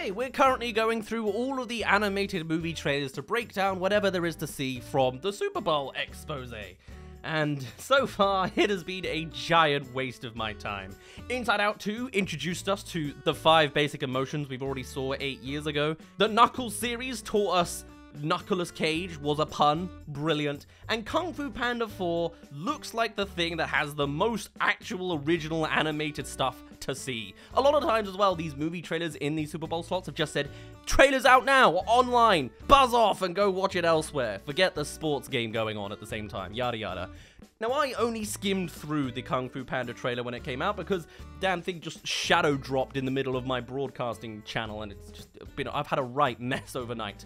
Okay, we're currently going through all of the animated movie trailers to break down whatever there is to see from the Super Bowl expose. And so far, it has been a giant waste of my time. Inside Out 2 introduced us to the 5 basic emotions we've already saw 8 years ago. The Knuckles series taught us Knuckles Cage was a pun, brilliant, and Kung Fu Panda 4 looks like the thing that has the most actual original animated stuff to see. A lot of times as well, these movie trailers in these Super Bowl slots have just said, trailers out now, online, buzz off and go watch it elsewhere, forget the sports game going on at the same time, yada yada. Now, I only skimmed through the Kung Fu Panda trailer when it came out because damn thing just shadow dropped in the middle of my broadcasting channel and it's just been, I've had a right mess overnight.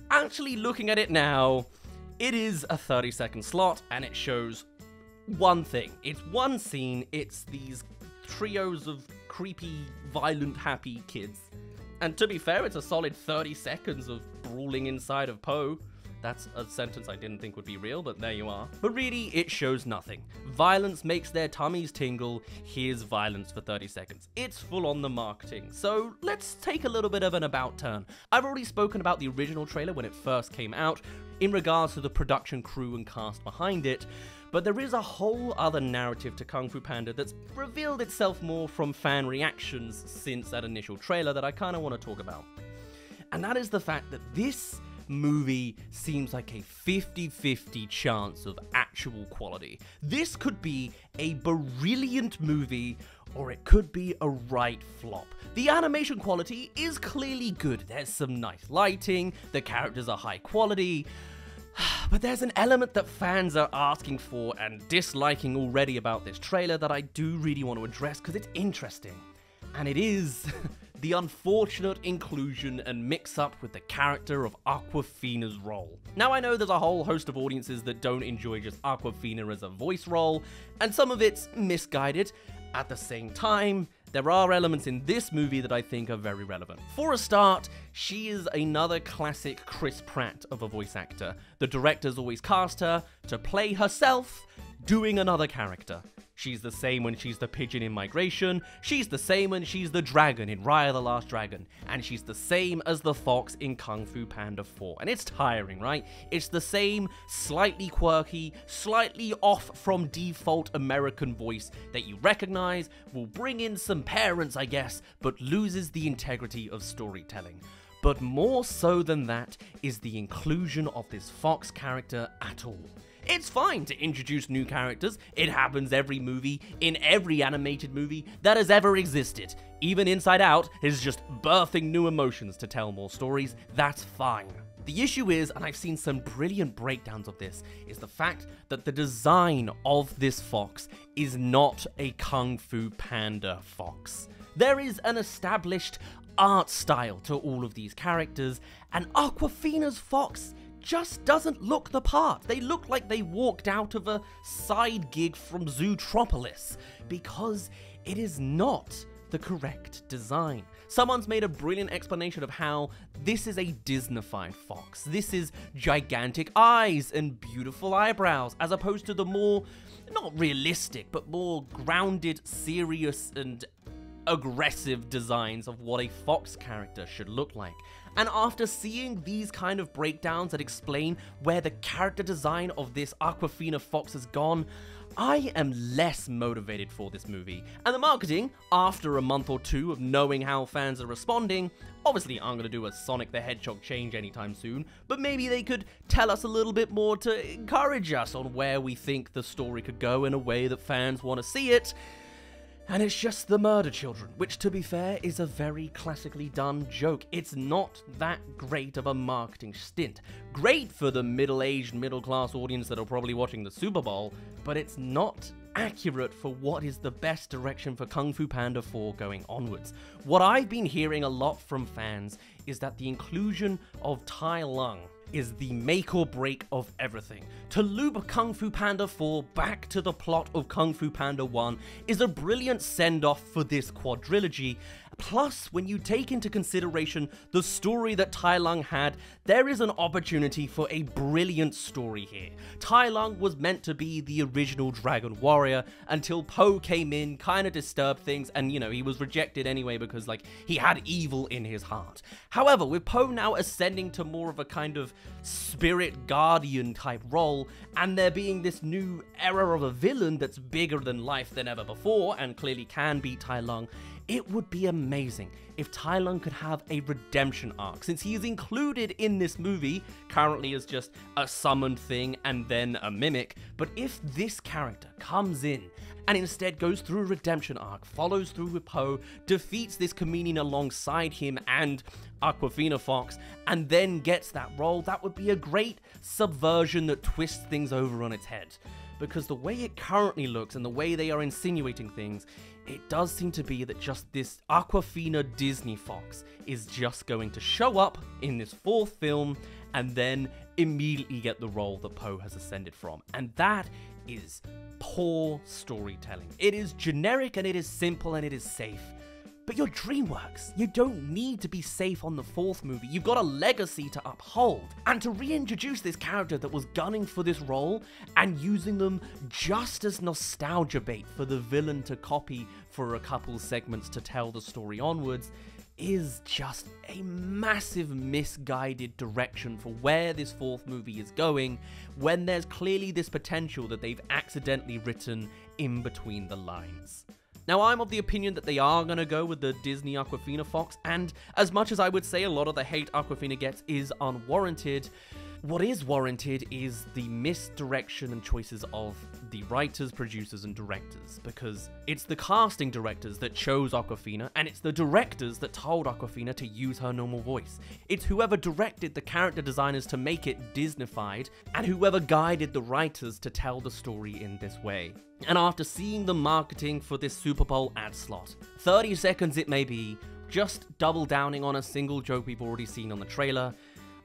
Actually looking at it now, it is a 30-second slot and it shows one thing. It's one scene, it's these trios of creepy, violent, happy kids. And to be fair, it's a solid 30 seconds of brawling inside of Po. That's a sentence I didn't think would be real, but there you are. But really, it shows nothing. Violence makes their tummies tingle. Here's violence for 30 seconds. It's full on the marketing. So let's take a little bit of an about turn. I've already spoken about the original trailer when it first came out in regards to the production crew and cast behind it. But there is a whole other narrative to Kung Fu Panda that's revealed itself more from fan reactions since that initial trailer that I kind of want to talk about. And that is the fact that this movie seems like a 50-50 chance of actual quality. This could be a brilliant movie, or it could be a right flop. The animation quality is clearly good. There's some nice lighting, the characters are high quality, but there's an element that fans are asking for and disliking already about this trailer that I do really want to address because it's interesting. And it is the unfortunate inclusion and mix-up with the character of Awkwafina's role. Now, I know there's a whole host of audiences that don't enjoy just Awkwafina as a voice role, and some of it's misguided. At the same time, there are elements in this movie that I think are very relevant. For a start, she is another classic Chris Pratt of a voice actor. The directors always cast her to play herself, doing another character. She's the same when she's the pigeon in Migration, she's the same when she's the dragon in Raya the Last Dragon, and she's the same as the fox in Kung Fu Panda 4. And it's tiring, right? It's the same slightly quirky, slightly off from default American voice that you recognize, will bring in some parents, I guess, but loses the integrity of storytelling. But more so than that is the inclusion of this fox character at all. It's fine to introduce new characters. It happens every movie, in every animated movie that has ever existed. Even Inside Out is just birthing new emotions to tell more stories. That's fine. The issue is, and I've seen some brilliant breakdowns of this, is the fact that the design of this fox is not a Kung Fu Panda fox. There is an established art style to all of these characters, and Awkwafina's fox just doesn't look the part. They look like they walked out of a side gig from Zootropolis, because it is not the correct design. Someone's made a brilliant explanation of how this is a Disney-fied fox. This is gigantic eyes and beautiful eyebrows, as opposed to the more, not realistic, but more grounded, serious, and aggressive designs of what a fox character should look like. And after seeing these kind of breakdowns that explain where the character design of this Awkwafina fox has gone, I am less motivated for this movie. And the marketing, after a month or two of knowing how fans are responding, obviously aren't going to do a Sonic the Hedgehog change anytime soon, but maybe they could tell us a little bit more to encourage us on where we think the story could go in a way that fans want to see it. And it's just the murder children, which, to be fair, is a very classically done joke. It's not that great of a marketing stint. Great for the middle-aged, middle-class audience that are probably watching the Super Bowl, but it's not accurate for what is the best direction for Kung Fu Panda 4 going onwards. What I've been hearing a lot from fans is that the inclusion of Tai Lung is the make or break of everything. To loop Kung Fu Panda 4 back to the plot of Kung Fu Panda 1 is a brilliant send-off for this quadrilogy, Plus, when you take into consideration the story that Tai Lung had, there is an opportunity for a brilliant story here. Tai Lung was meant to be the original Dragon Warrior until Po came in, kind of disturbed things, and you know, he was rejected anyway because like he had evil in his heart. However, with Po now ascending to more of a kind of spirit guardian type role, and there being this new era of a villain that's bigger than life than ever before and clearly can beat Tai Lung, it would be amazing if Tai Lung could have a redemption arc, since he is included in this movie, currently as just a summoned thing and then a mimic. But if this character comes in and instead goes through a redemption arc, follows through with Po, defeats this comedian alongside him and Awkwafina Fox, and then gets that role, that would be a great subversion that twists things over on its head. Because the way it currently looks and the way they are insinuating things, it does seem to be that just this Awkwafina Disney Fox is just going to show up in this fourth film and then immediately get the role that Po has ascended from. And that is poor storytelling. It is generic and it is simple and it is safe. But you're DreamWorks. You don't need to be safe on the fourth movie. You've got a legacy to uphold. And to reintroduce this character that was gunning for this role and using them just as nostalgia bait for the villain to copy for a couple segments to tell the story onwards is just a massive misguided direction for where this fourth movie is going, when there's clearly this potential that they've accidentally written in between the lines. Now, I'm of the opinion that they are going to go with the Disney Awkwafina Fox, and as much as I would say a lot of the hate Awkwafina gets is unwarranted, what is warranted is the misdirection and choices of the writers, producers, and directors, because it's the casting directors that chose Awkwafina, and it's the directors that told Awkwafina to use her normal voice. It's whoever directed the character designers to make it Disneyfied, and whoever guided the writers to tell the story in this way. And after seeing the marketing for this Super Bowl ad slot, 30 seconds it may be, just double downing on a single joke we've already seen on the trailer,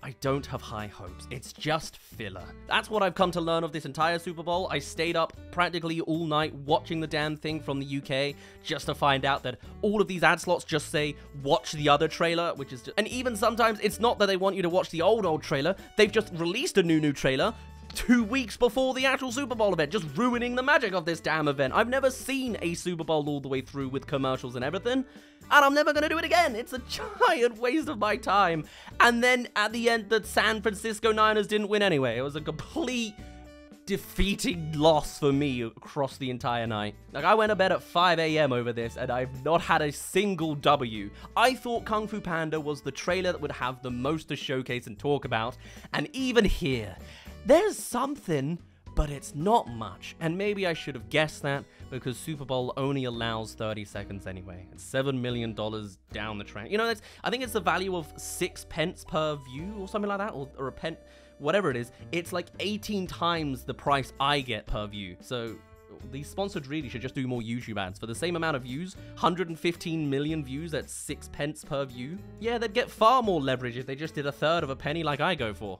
I don't have high hopes. It's just filler. That's what I've come to learn of this entire Super Bowl. I stayed up practically all night watching the damn thing from the UK just to find out that all of these ad slots just say, watch the other trailer, which is just... And even sometimes it's not that they want you to watch the old trailer. They've just released a new trailer 2 weeks before the actual Super Bowl event, just ruining the magic of this damn event. I've never seen a Super Bowl all the way through with commercials and everything, and I'm never going to do it again. It's a giant waste of my time. And then at the end, the San Francisco Niners didn't win anyway. It was a complete defeating loss for me across the entire night. Like, I went to bed at 5 a.m. over this, and I've not had a single W. I thought Kung Fu Panda was the trailer that would have the most to showcase and talk about, and even here, there's something, but it's not much. And maybe I should have guessed that, because Super Bowl only allows 30 seconds anyway. It's $7 million down the track. You know, I think it's the value of 6 pence per view or something like that, or a pen, whatever it is. It's like 18 times the price I get per view. So these sponsors really should just do more YouTube ads. For the same amount of views, 115 million views at 6 pence per view. Yeah, they'd get far more leverage if they just did a third of a penny like I go for.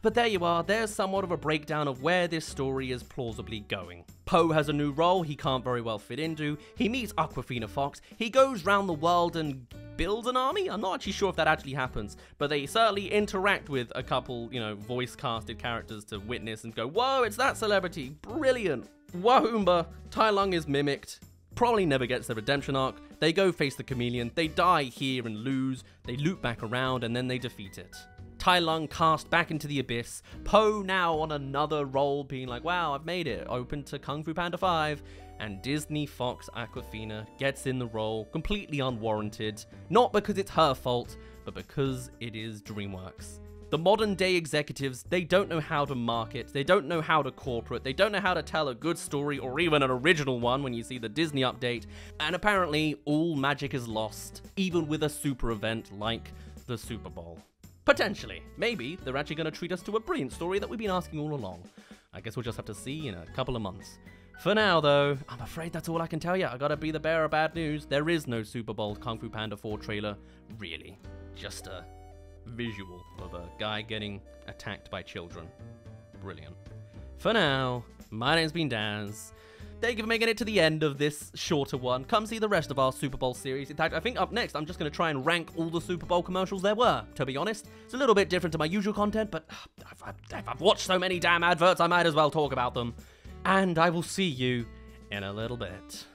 But there you are, there's somewhat of a breakdown of where this story is plausibly going. Po has a new role he can't very well fit into. He meets Awkwafina Fox. He goes round the world and builds an army? I'm not actually sure if that actually happens, but they certainly interact with a couple, you know, voice-casted characters to witness and go, whoa, it's that celebrity, brilliant. Wahoomba, Tai Lung is mimicked, probably never gets the redemption arc. They go face the chameleon, they die here and lose, they loop back around, and then they defeat it. Tai Lung cast back into the abyss, Po now on another role being like, wow, I've made it, open to Kung Fu Panda 5, and Disney Fox Awkwafina gets in the role, completely unwarranted, not because it's her fault, but because it is DreamWorks. The modern day executives, they don't know how to market, they don't know how to corporate, they don't know how to tell a good story or even an original one when you see the Disney update, and apparently all magic is lost, even with a super event like the Super Bowl. Potentially. Maybe they're actually going to treat us to a brilliant story that we've been asking all along. I guess we'll just have to see in a couple of months. For now, though, I'm afraid that's all I can tell you. I gotta be the bearer of bad news. There is no Super Bowl Kung Fu Panda 4 trailer, really. Just a visual of a guy getting attacked by children. Brilliant. For now, My name's been Daz. Thank you for making it to the end of this shorter one. Come see the rest of our Super Bowl series. In fact, I think up next, I'm just going to try and rank all the Super Bowl commercials there were, to be honest. It's a little bit different to my usual content, but I've watched so many damn adverts, I might as well talk about them. And I will see you in a little bit.